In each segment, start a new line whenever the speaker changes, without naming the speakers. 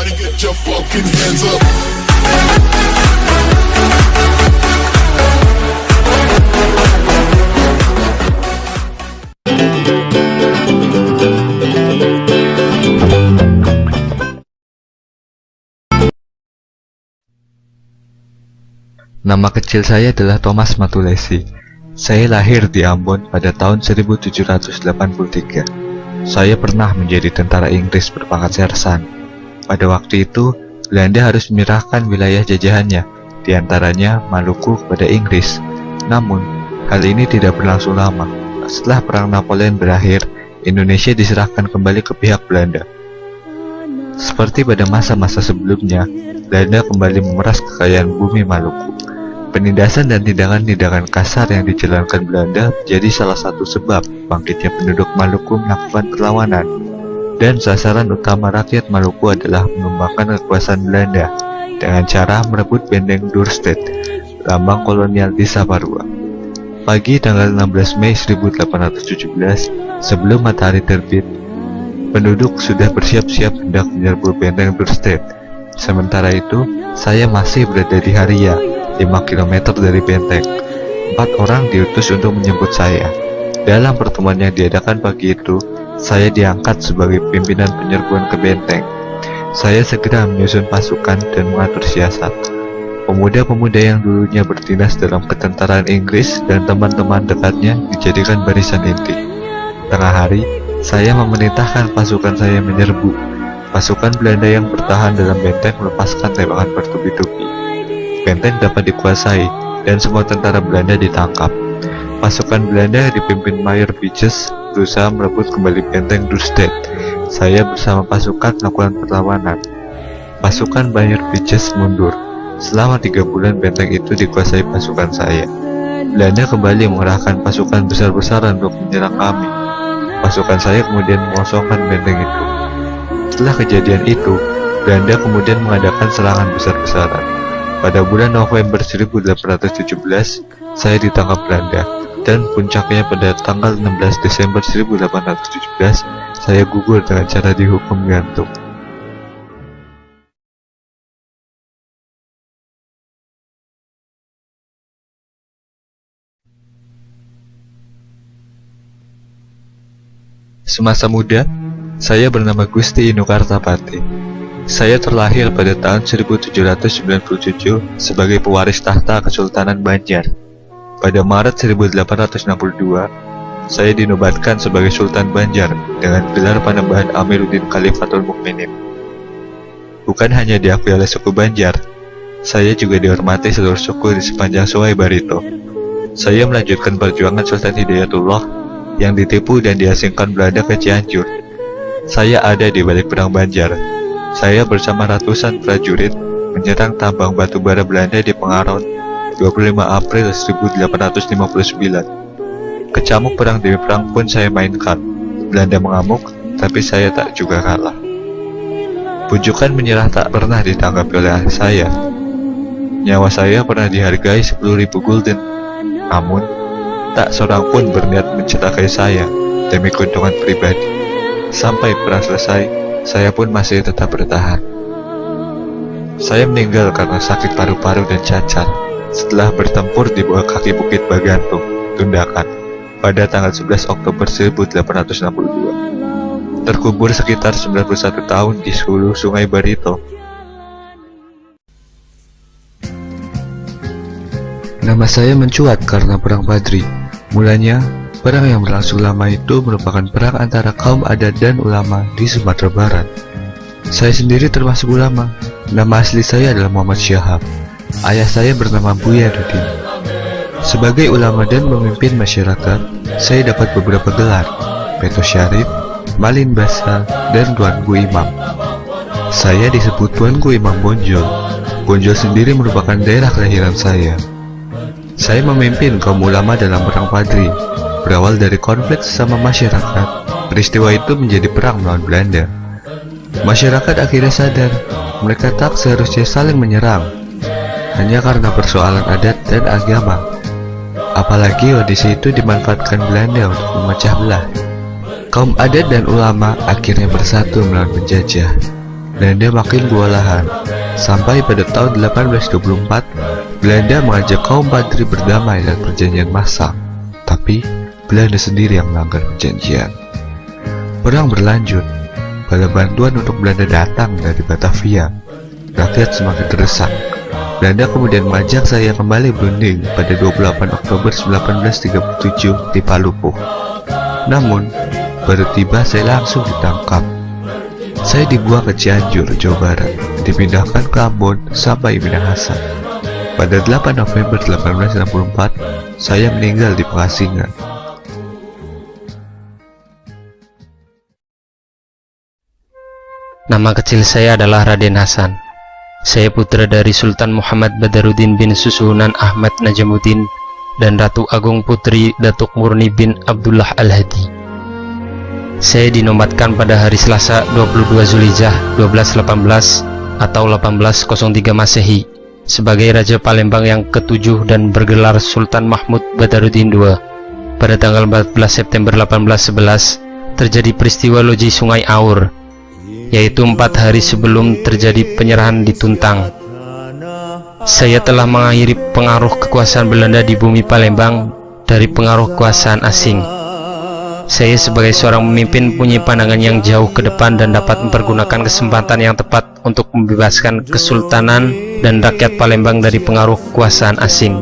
Everybody get your fucking hands up.
Nama kecil saya adalah Thomas Matulesi. Saya lahir di Ambon pada tahun 1783. Saya pernah menjadi tentara Inggris berpangkat sersan. Pada waktu itu, Belanda harus menyerahkan wilayah jajahannya, diantaranya Maluku, kepada Inggris. Namun, hal ini tidak berlangsung lama. Setelah Perang Napoleon berakhir, Indonesia diserahkan kembali ke pihak Belanda. Seperti pada masa-masa sebelumnya, Belanda kembali memeras kekayaan bumi Maluku. Penindasan dan tindakan-tindakan kasar yang dijalankan Belanda jadi salah satu sebab bangkitnya penduduk Maluku melakukan perlawanan. Dan sasaran utama rakyat Maluku adalah mengembangkan kekuasaan Belanda dengan cara merebut benteng Dorstad, lambang kolonial di Saparua. Pagi tanggal 16 Mei 1817, sebelum matahari terbit, penduduk sudah bersiap-siap hendak menyerbu benteng Dorstad. Sementara itu, saya masih berada di Haria, 5 km dari benteng. 4 orang diutus untuk menjemput saya. Dalam pertemuan yang diadakan pagi itu, saya diangkat sebagai pimpinan penyerbuan ke benteng. Saya segera menyusun pasukan dan mengatur siasat. Pemuda-pemuda yang dulunya berdinas dalam ketentaraan Inggris dan teman-teman dekatnya dijadikan barisan inti. Tengah hari, saya memerintahkan pasukan saya menyerbu. Pasukan Belanda yang bertahan dalam benteng melepaskan tembakan bertubi-tubi. Benteng dapat dikuasai dan semua tentara Belanda ditangkap. Pasukan Belanda dipimpin Mayor Beaches berusaha merebut kembali benteng Dorstad. Saya bersama pasukan melakukan perlawanan. Pasukan Mayor Beaches mundur. Selama 3 bulan benteng itu dikuasai pasukan saya. Belanda kembali mengerahkan pasukan besar-besaran untuk menyerang kami. Pasukan saya kemudian mengosongkan benteng itu. Setelah kejadian itu, Belanda kemudian mengadakan serangan besar-besaran. Pada bulan November 1817, saya ditangkap Belanda, dan puncaknya pada tanggal 16 Desember 1817, saya gugur dengan cara dihukum gantung. Semasa muda, saya bernama Gusti Inu Kartapati. Saya terlahir pada tahun 1797 sebagai pewaris tahta Kesultanan Banjar. Pada Maret 1862, saya dinobatkan sebagai Sultan Banjar dengan gelar Panembahan Amiruddin Khalifatul Mukminin. Bukan hanya diakui oleh suku Banjar, saya juga dihormati seluruh suku di sepanjang Sungai Barito. Saya melanjutkan perjuangan Sultan Hidayatullah yang ditipu dan diasingkan Belanda ke Cianjur. Saya ada di balik perang Banjar. Saya bersama ratusan prajurit menyerang tambang batu bara Belanda di Pengaron 25 April 1859. Kecamuk perang demi perang pun saya mainkan. Belanda mengamuk, tapi saya tak juga kalah. Bujukan menyerah tak pernah ditanggapi oleh saya. Nyawa saya pernah dihargai 10.000 gulden. Namun, tak seorang pun berniat mencelakai saya demi keuntungan pribadi. Sampai perang selesai, saya pun masih tetap bertahan. Saya meninggal karena sakit paru-paru dan cacar setelah bertempur di bawah kaki Bukit Bagantung, Tundakan, pada tanggal 11 Oktober 1862. Terkubur sekitar 91 tahun di hulu Sungai Barito. Nama saya mencuat karena Perang Padri. Mulanya, perang yang berlangsung lama itu merupakan perang antara kaum adat dan ulama di Sumatera Barat. Saya sendiri termasuk ulama. Nama asli saya adalah Muhammad Syahab. Ayah saya bernama Buya Dudin. Sebagai ulama dan memimpin masyarakat, saya dapat beberapa gelar: Peto Syarif, Malin Basa, dan Tuanku Imam. Saya disebut Tuanku Imam Bonjol. Bonjol sendiri merupakan daerah kelahiran saya. Saya memimpin kaum ulama dalam Perang Padri. Berawal dari konflik sesama masyarakat, peristiwa itu menjadi perang melawan Belanda. Masyarakat akhirnya sadar, mereka tak seharusnya saling menyerang, hanya karena persoalan adat dan agama. Apalagi kondisi itu dimanfaatkan Belanda untuk memecah belah. Kaum adat dan ulama akhirnya bersatu melawan penjajah. Belanda makin kewalahan. Sampai pada tahun 1824, Belanda mengajak kaum Padri berdamai dan perjanjian massal. Tapi, Belanda sendiri yang melanggar perjanjian. Perang berlanjut. Pada bantuan untuk Belanda datang dari Batavia, rakyat semakin terdesak. Belanda kemudian mengajak saya kembali berunding pada 28 Oktober 1937 di Palupuh. Namun, baru tiba saya langsung ditangkap. Saya dibuang ke Cianjur, Jawa Barat, dipindahkan ke Ambon sampai Minahasa. Pada 8 November 1864, saya meninggal di Pengasingan.
Nama kecil saya adalah Raden Hasan. Saya putra dari Sultan Muhammad Badaruddin bin Susuhunan Ahmad Najamuddin dan Ratu Agung Putri Datuk Murni bin Abdullah Al-Hadi. Saya dinobatkan pada hari Selasa 22 Zulhijjah 1218 atau 1803 Masehi sebagai Raja Palembang yang ke-7 dan bergelar Sultan Mahmud Badaruddin II. Pada tanggal 14 September 1811 terjadi peristiwa loji Sungai Aur, yaitu 4 hari sebelum terjadi penyerahan di Tuntang. Saya telah mengakhiri pengaruh kekuasaan Belanda di bumi Palembang dari pengaruh kekuasaan asing. Saya sebagai seorang pemimpin punya pandangan yang jauh ke depan dan dapat mempergunakan kesempatan yang tepat untuk membebaskan Kesultanan dan rakyat Palembang dari pengaruh kekuasaan asing.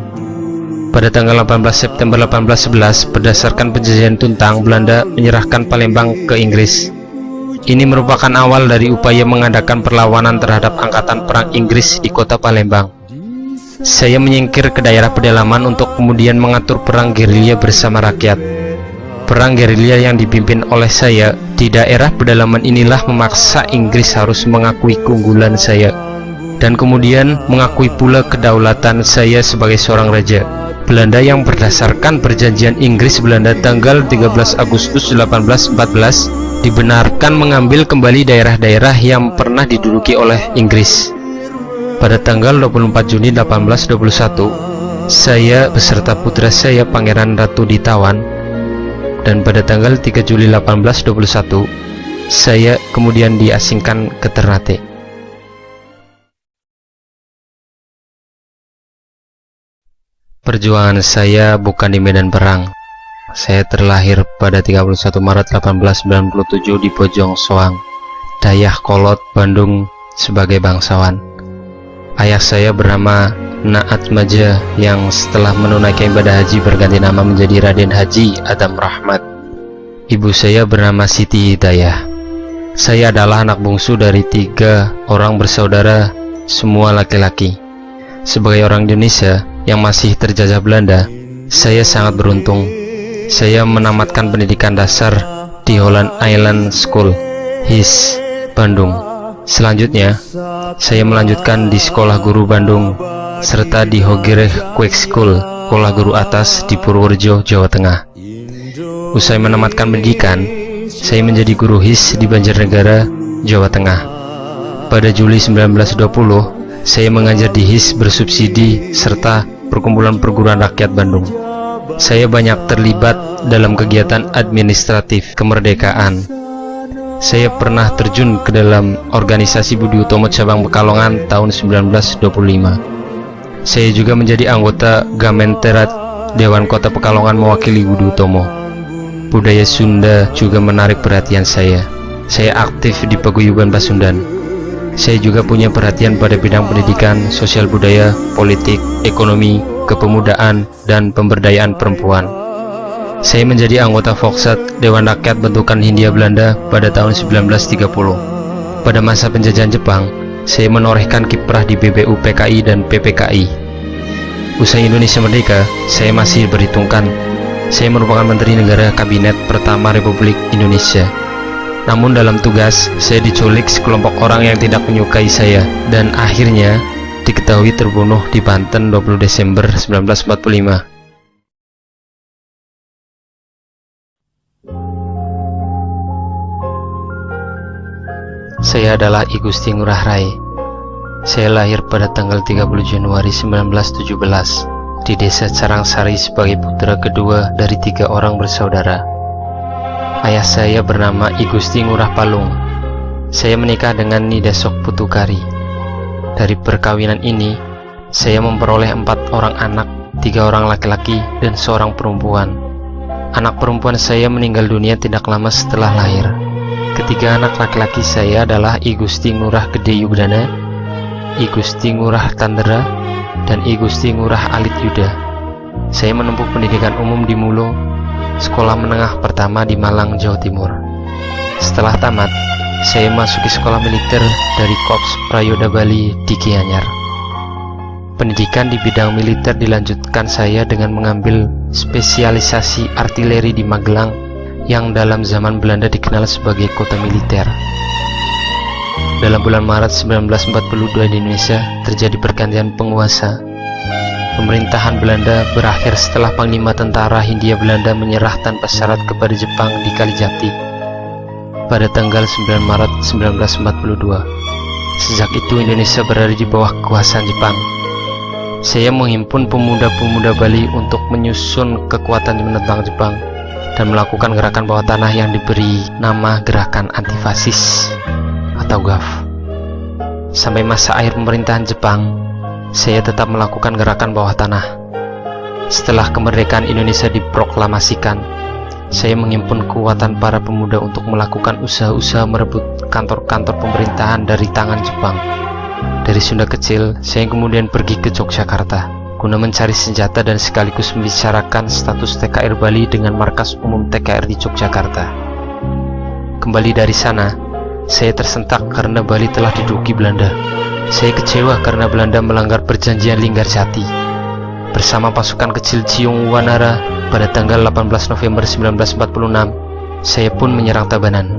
Pada tanggal 18 September 1811, berdasarkan perjanjian Tuntang, Belanda menyerahkan Palembang ke Inggris. Ini merupakan awal dari upaya mengadakan perlawanan terhadap angkatan perang Inggris di kota Palembang. Saya menyingkir ke daerah pedalaman untuk kemudian mengatur perang gerilya bersama rakyat. Perang gerilya yang dipimpin oleh saya di daerah pedalaman inilah memaksa Inggris harus mengakui keunggulan saya dan kemudian mengakui pula kedaulatan saya sebagai seorang raja. Belanda yang berdasarkan perjanjian Inggris-Belanda tanggal 13 Agustus 1814 dibenarkan mengambil kembali daerah-daerah yang pernah diduduki oleh Inggris. Pada tanggal 24 Juni 1821, saya beserta putra saya Pangeran Ratu ditawan, dan pada tanggal 3 Juli 1821, saya kemudian diasingkan ke Ternate. Perjuangan saya bukan di medan perang. Saya terlahir pada 31 Maret 1897 di Bojong Soang, Dayakolot, Bandung sebagai bangsawan. Ayah saya bernama Naat Maja yang setelah menunaikan ibadah haji berganti nama menjadi Raden Haji Adam Rahmat. Ibu saya bernama Siti Hidayah. Saya adalah anak bungsu dari 3 orang bersaudara, semua laki-laki. Sebagai orang Indonesia yang masih terjajah Belanda, saya sangat beruntung. Saya menamatkan pendidikan dasar di Holland Island School, HIS, Bandung. Selanjutnya, saya melanjutkan di Sekolah Guru Bandung, serta di Hogireh Quick School, Sekolah Guru Atas di Purworejo, Jawa Tengah. Usai menamatkan pendidikan, saya menjadi guru HIS di Banjarnegara, Jawa Tengah. Pada Juli 1920, saya mengajar di HIS bersubsidi serta Perkumpulan Perguruan Rakyat Bandung. Saya banyak terlibat dalam kegiatan administratif kemerdekaan. Saya pernah terjun ke dalam organisasi Budi Utomo cabang Pekalongan tahun 1925. Saya juga menjadi anggota Gamenterat Dewan Kota Pekalongan mewakili Budi Utomo. Budaya Sunda juga menarik perhatian saya. Saya aktif di paguyuban Pasundan. Saya juga punya perhatian pada bidang pendidikan, sosial budaya, politik, ekonomi, kepemudaan, dan pemberdayaan perempuan. Saya menjadi anggota Foksat Dewan Rakyat Bentukan Hindia Belanda pada tahun 1930. Pada masa penjajahan Jepang, saya menorehkan kiprah di BBU PKI dan PPKI. Usai Indonesia merdeka, saya masih diperhitungkan. Saya merupakan Menteri Negara Kabinet pertama Republik Indonesia. Namun dalam tugas, saya diculik sekelompok orang yang tidak menyukai saya dan akhirnya diketahui terbunuh di Banten 20 Desember 1945. Saya adalah I Gusti Ngurah Rai. Saya lahir pada tanggal 30 Januari 1917 di desa Carangsari sebagai putra kedua dari 3 orang bersaudara. Ayah saya bernama I Gusti Ngurah Palung. saya menikah dengan Nidasok Putukari. Dari perkawinan ini, saya memperoleh 4 orang anak, 3 orang laki-laki dan 1 perempuan. Anak perempuan saya meninggal dunia tidak lama setelah lahir. Ketiga anak laki-laki saya adalah I Gusti Ngurah Gede Yugdana, I Gusti Ngurah Tandera, dan I Gusti Ngurah Alit Yuda. Saya menempuh pendidikan umum di Mulo, sekolah menengah pertama di Malang, Jawa Timur. Setelah tamat, saya masuki sekolah militer dari Korps Prayoda Bali di Gianyar. Pendidikan di bidang militer dilanjutkan saya dengan mengambil spesialisasi artileri di Magelang yang dalam zaman Belanda dikenal sebagai kota militer. Dalam bulan Maret 1942 di Indonesia terjadi pergantian penguasa. Pemerintahan Belanda berakhir setelah Panglima Tentara Hindia Belanda menyerah tanpa syarat kepada Jepang di Kalijati pada tanggal 9 Maret 1942. Sejak itu Indonesia berada di bawah kekuasaan Jepang. Saya menghimpun pemuda-pemuda Bali untuk menyusun kekuatan menentang Jepang dan melakukan gerakan bawah tanah yang diberi nama Gerakan Antifasis atau GAF. Sampai masa akhir pemerintahan Jepang, saya tetap melakukan gerakan bawah tanah. Setelah kemerdekaan Indonesia diproklamasikan, saya menghimpun kekuatan para pemuda untuk melakukan usaha-usaha merebut kantor-kantor pemerintahan dari tangan Jepang. Dari Sunda kecil, saya kemudian pergi ke Yogyakarta guna mencari senjata dan sekaligus membicarakan status TKR Bali dengan markas umum TKR di Yogyakarta. Kembali dari sana, saya tersentak karena Bali telah diduduki Belanda. Saya kecewa karena Belanda melanggar perjanjian Linggarjati. Bersama pasukan kecil Ciung Wanara pada tanggal 18 November 1946, saya pun menyerang Tabanan.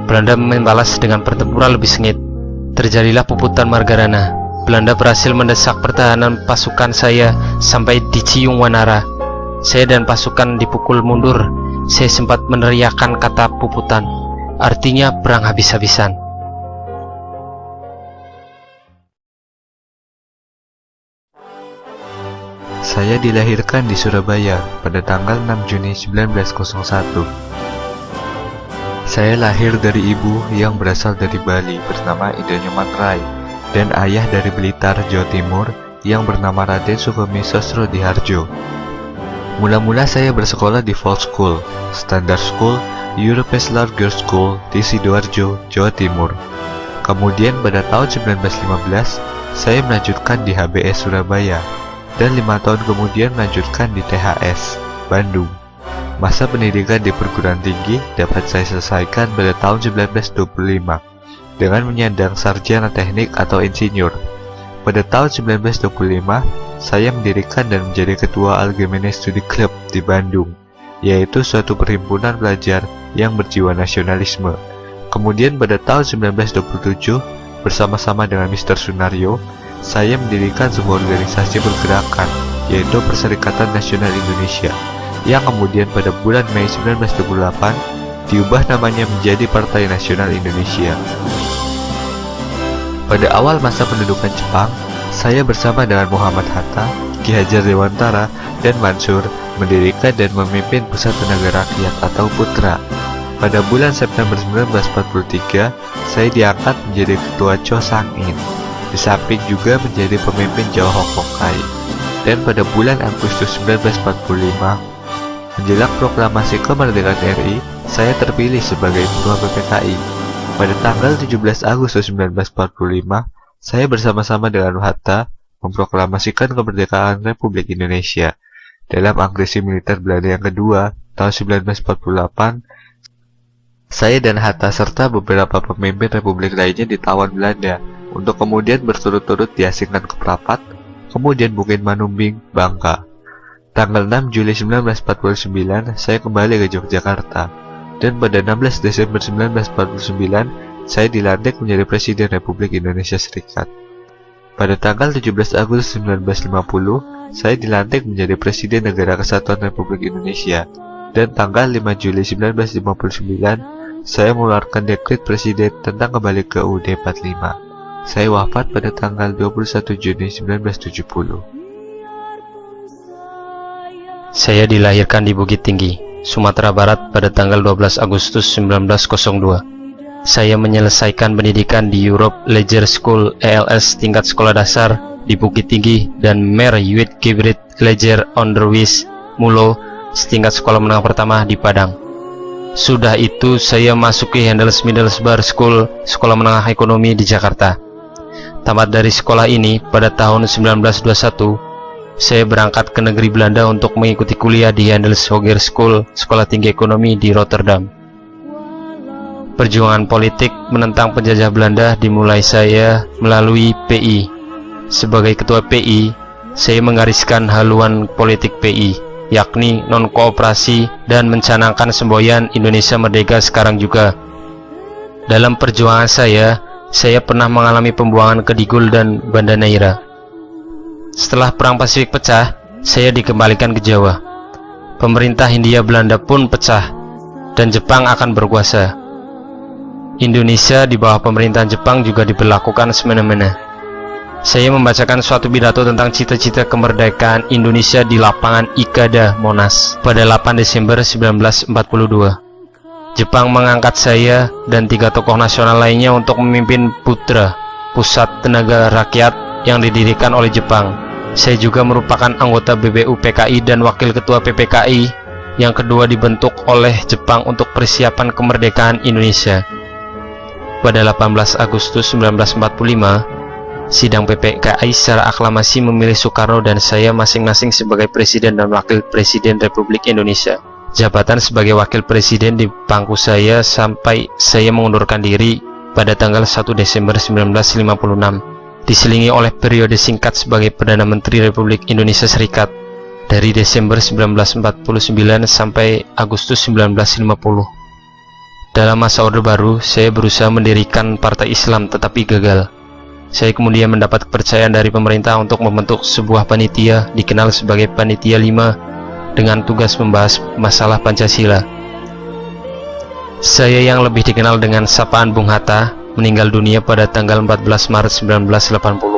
Belanda membalas dengan pertempuran lebih sengit. Terjadilah puputan Margarana. Belanda berhasil mendesak pertahanan pasukan saya sampai di Ciung Wanara. Saya dan pasukan dipukul mundur. Saya sempat meneriakkan kata puputan, artinya perang habis-habisan.
Saya dilahirkan di Surabaya pada tanggal 6 Juni 1901. Saya lahir dari ibu yang berasal dari Bali bernama Ida Nyoman Rai dan ayah dari Blitar, Jawa Timur yang bernama Raden Sukemi Sosro Diharjo. Mula-mula saya bersekolah di Folk School, Standard School, European Girls School di Sidoarjo, Jawa Timur. Kemudian pada tahun 1915, saya melanjutkan di HBS Surabaya dan 5 tahun kemudian melanjutkan di THS, Bandung. Masa pendidikan di perguruan tinggi dapat saya selesaikan pada tahun 1925 dengan menyandang sarjana teknik atau insinyur. Pada tahun 1925, saya mendirikan dan menjadi ketua Algemene Studi Club di Bandung, yaitu suatu perhimpunan pelajar yang berjiwa nasionalisme. Kemudian pada tahun 1927, bersama-sama dengan Mr. Sunario, saya mendirikan sebuah organisasi pergerakan, yaitu Perserikatan Nasional Indonesia, yang kemudian pada bulan Mei 1928 diubah namanya menjadi Partai Nasional Indonesia. Pada awal masa pendudukan Jepang, saya bersama dengan Muhammad Hatta, Ki Hajar Dewantara, dan Mansur mendirikan dan memimpin Pusat Tenaga Rakyat atau PUTRA. Pada bulan September 1943, saya diangkat menjadi Ketua Cho Sang In. Di samping juga menjadi pemimpin Jawa Hokkai. Dan pada bulan Agustus 1945, menjelang proklamasi kemerdekaan RI, saya terpilih sebagai Ketua PPKI. Pada tanggal 17 Agustus 1945, saya bersama-sama dengan Hatta memproklamasikan kemerdekaan Republik Indonesia. Dalam agresi militer Belanda yang kedua, tahun 1948, saya dan Hatta serta beberapa pemimpin Republik lainnya ditawan Belanda untuk kemudian berturut-turut diasingkan ke Prapat, kemudian Bukit Manumbing, Bangka. Tanggal 6 Juli 1949, saya kembali ke Yogyakarta, dan pada 16 Desember 1949, saya dilantik menjadi Presiden Republik Indonesia Serikat. Pada tanggal 17 Agustus 1950, saya dilantik menjadi Presiden Negara Kesatuan Republik Indonesia, dan tanggal 5 Juli 1959, saya mengeluarkan dekret Presiden tentang kembali ke UUD 45. Saya wafat pada tanggal 21 Juni 1970.
Saya dilahirkan di Bukit Tinggi, Sumatera Barat pada tanggal 12 Agustus 1902. saya menyelesaikan pendidikan di Europe Leisure School ELS tingkat sekolah dasar di Bukit Tinggi dan Merwiet Gibrit Leisure Onderwijs Mulo setingkat sekolah menengah pertama di Padang. Sudah itu saya masuki Handels Middlesbrough School, sekolah menengah ekonomi di Jakarta. Tamat dari sekolah ini pada tahun 1921, saya berangkat ke negeri Belanda untuk mengikuti kuliah di Handels Hoger School, sekolah tinggi ekonomi di Rotterdam. Perjuangan politik menentang penjajah Belanda dimulai saya melalui PI. Sebagai ketua PI, saya menggariskan haluan politik PI, yakni non-kooperasi dan mencanangkan semboyan Indonesia Merdeka sekarang juga. Dalam perjuangan saya pernah mengalami pembuangan ke Digul dan Banda Neira. Setelah Perang Pasifik pecah, saya dikembalikan ke Jawa. Pemerintah Hindia Belanda pun pecah, dan Jepang akan berkuasa. Indonesia di bawah pemerintahan Jepang juga diberlakukan semena-mena. Saya membacakan suatu pidato tentang cita-cita kemerdekaan Indonesia di lapangan Ikada, Monas, pada 8 Desember 1942. Jepang mengangkat saya dan 3 tokoh nasional lainnya untuk memimpin Putra, Pusat Tenaga Rakyat yang didirikan oleh Jepang. Saya juga merupakan anggota BBUPKI dan wakil ketua PPKI yang kedua dibentuk oleh Jepang untuk persiapan kemerdekaan Indonesia. Pada 18 Agustus 1945, sidang PPKI secara aklamasi memilih Soekarno dan saya masing-masing sebagai Presiden dan Wakil Presiden Republik Indonesia. Jabatan sebagai Wakil Presiden di pangku saya sampai saya mengundurkan diri pada tanggal 1 Desember 1956, diselingi oleh periode singkat sebagai Perdana Menteri Republik Indonesia Serikat dari Desember 1949 sampai Agustus 1950. Dalam masa Orde Baru, saya berusaha mendirikan Partai Islam tetapi gagal. Saya kemudian mendapat kepercayaan dari pemerintah untuk membentuk sebuah panitia dikenal sebagai Panitia 5 dengan tugas membahas masalah Pancasila. Saya yang lebih dikenal dengan sapaan Bung Hatta meninggal dunia pada tanggal 14 Maret 1980.